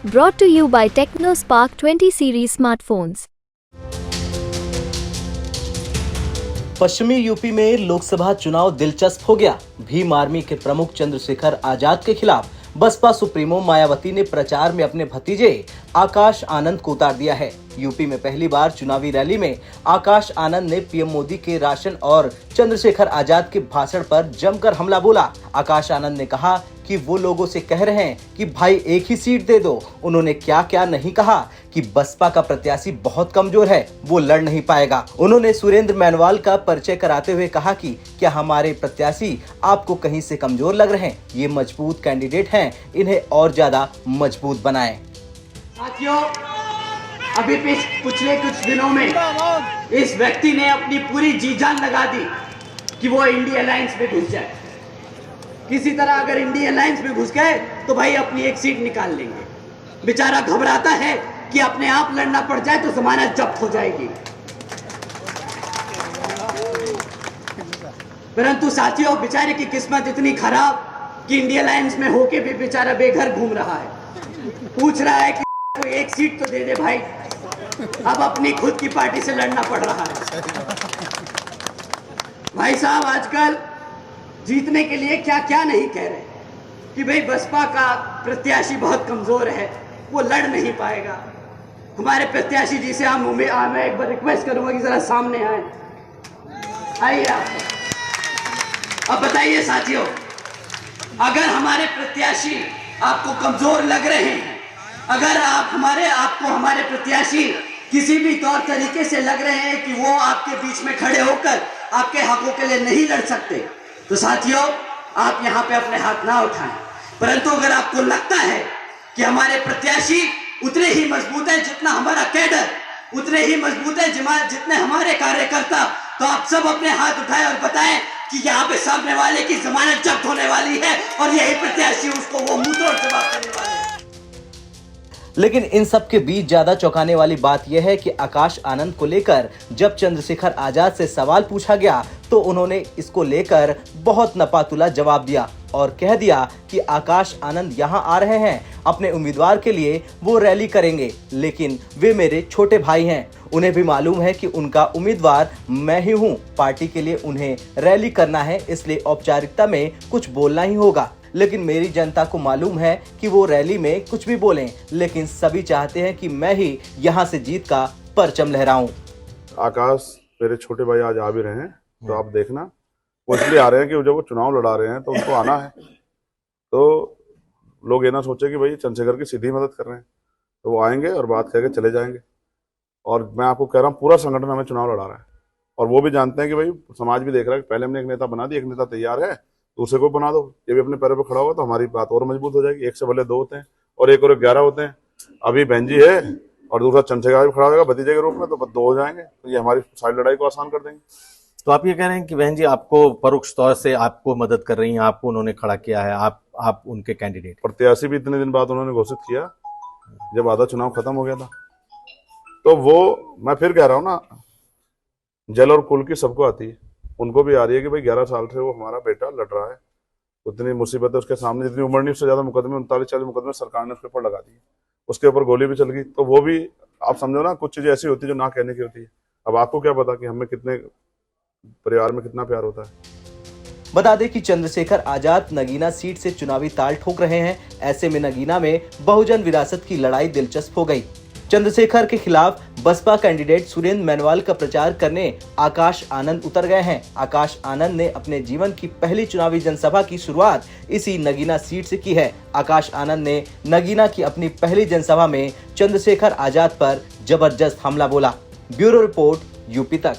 Brought to you by TechnoSpark 20 series smartphones. पश्चिमी UP में लोकसभा चुनाव दिलचस्प हो गया। भीम आर्मी के प्रमुख चंद्रशेखर आजाद के खिलाफ बसपा सुप्रीमो मायावती ने प्रचार में अपने भतीजे आकाश आनंद को उतार दिया है। यूपी में पहली बार चुनावी रैली में आकाश आनंद ने पीएम मोदी के राशन और चंद्रशेखर आजाद के भाषण पर जमकर हमला बोला। आकाश आनंद ने कहा कि वो लोगों से कह रहे हैं कि भाई एक ही सीट दे दो। उन्होंने क्या क्या नहीं कहा कि बसपा का प्रत्याशी बहुत कमजोर है, वो लड़ नहीं पाएगा। उन्होंने सुरेंद्र मेनवाल का परिचय कराते हुए कहा कि क्या हमारे प्रत्याशी आपको कहीं से कमजोर लग रहे हैं? ये मजबूत कैंडिडेट हैं, इन्हें और ज्यादा मजबूत बनाएं। साथियों, अभी पिछले कुछ दिनों में इस व्यक्ति ने अपनी पूरी जी जान लगा दी कि वो इंडिया अलायंस में घुस जाए। किसी तरह अगर इंडिया अलायंस में घुस गए तो भाई अपनी एक सीट निकाल लेंगे। बेचारा घबराता है कि अपने आप लड़ना पड़ जाए तो जमानत जब्त हो जाएगी। परंतु साथियों, बेचारे की किस्मत इतनी खराब कि इंडिया अलायंस में होके भी बेचारा बेघर घूम रहा है। पूछ रहा है कि कोई एक सीट तो दे दे भाई। अब अपनी खुद की पार्टी से लड़ना पड़ रहा है। भाई साहब, आजकल जीतने के लिए क्या क्या नहीं कह रहे कि भाई बसपा का प्रत्याशी बहुत कमजोर है, वो लड़ नहीं पाएगा। हमारे प्रत्याशी जी से मैं एक बार रिक्वेस्ट करूंगा कि जरा सामने आए। आइए आप। अब बताइए साथियों, अगर हमारे प्रत्याशी आपको कमजोर लग रहे हैं, अगर आपको हमारे प्रत्याशी किसी भी तौर तरीके से लग रहे हैं कि वो आपके बीच में खड़े होकर आपके हकों के लिए नहीं लड़ सकते, तो साथियों आप यहाँ पे अपने हाथ ना उठाएं। परंतु अगर आपको लगता है कि हमारे प्रत्याशी उतने ही मजबूत है जितना हमारा कैडर, उतने ही मजबूत है जितने हमारे कार्यकर्ता, तो आप सब अपने हाथ उठाएं और बताएं कि यहाँ पे सामने वाले की जमानत जब्त होने वाली है और यही प्रत्याशी उसको वो मुंहतोड़ जवाब देने वाले हैं। लेकिन इन सब के बीच ज्यादा चौंकाने वाली बात यह है कि आकाश आनंद को लेकर जब चंद्रशेखर आजाद से सवाल पूछा गया तो उन्होंने इसको लेकर बहुत नपातुला जवाब दिया और कह दिया कि आकाश आनंद यहां आ रहे हैं, अपने उम्मीदवार के लिए वो रैली करेंगे, लेकिन वे मेरे छोटे भाई हैं। उन्हें भी मालूम है कि उनका उम्मीदवार मैं ही हूं। पार्टी के लिए उन्हें रैली करना है, इसलिए औपचारिकता में कुछ बोलना ही होगा। लेकिन मेरी जनता को मालूम है कि वो रैली में कुछ भी बोलें, लेकिन सभी चाहते हैं कि मैं ही यहाँ से जीत का परचम लहराऊं। आकाश मेरे छोटे भाई आज आ भी रहे हैं, तो आप देखना वो इसलिए आ रहे हैं कि जब वो चुनाव लड़ा रहे हैं तो उनको आना है, तो लोग ये ना सोचे कि भाई चंद्रशेखर की सीधी मदद कर रहे हैं। तो वो आएंगे और बात करके चले जाएंगे। और मैं आपको कह रहा हूँ, पूरा संगठन हमें चुनाव लड़ा रहा है और वो भी जानते हैं कि भाई समाज भी देख रहा है कि पहले हमने एक नेता बना दिया, एक नेता तैयार है, दूसरे को बना दो। ये भी अपने पैरों पर खड़ा होगा तो हमारी बात और मजबूत हो जाएगी। एक से भले 2 होते हैं और एक 11 होते हैं। अभी बहन जी है और दूसरा चंद्रशेखर भी खड़ा होगा भतीजे के रूप में, तो 2 हो जाएंगे। तो ये हमारी सारी लड़ाई को आसान कर देंगे। तो आप ये कह रहे हैं कि बहन जी आपको परोक्ष तौर से आपको मदद कर रही हैं, आपको उन्होंने खड़ा किया है, आप उनके कैंडिडेट। प्रत्याशी भी इतने दिन बाद उन्होंने घोषित किया जब आधा चुनाव खत्म हो गया था। तो वो मैं फिर कह रहा हूँ ना, जल और कुल की सबको आती है, उनको भी आ रही है कि भाई 11 साल से वो हमारा बेटा लड़ रहा है। उतनी मुसीबत है उसके सामने, जितनी उम्र नहीं उससे ज्यादा मुकदमे 39-40 मुकदमे सरकार ने उसके ऊपर लगा दिए। उसके ऊपर गोली भी चल गई। तो वो भी आप समझो ना, कुछ चीजें ऐसी होती है जो ना कहने की होती है। अब आपको क्या पता कि हमें कितने परिवार में कितना प्यार होता है। बता दें कि चंद्रशेखर आजाद नगीना सीट से चुनावी ताल ठोक रहे हैं। ऐसे में नगीना में बहुजन विरासत की लड़ाई दिलचस्प हो गई। चंद्रशेखर के खिलाफ बसपा कैंडिडेट सुरेंद्र मेनवाल का प्रचार करने आकाश आनंद उतर गए हैं। आकाश आनंद ने अपने जीवन की पहली चुनावी जनसभा की शुरुआत इसी नगीना सीट से की है। आकाश आनंद ने नगीना की अपनी पहली जनसभा में चंद्रशेखर आजाद पर जबरदस्त हमला बोला। ब्यूरो रिपोर्ट, यूपी तक।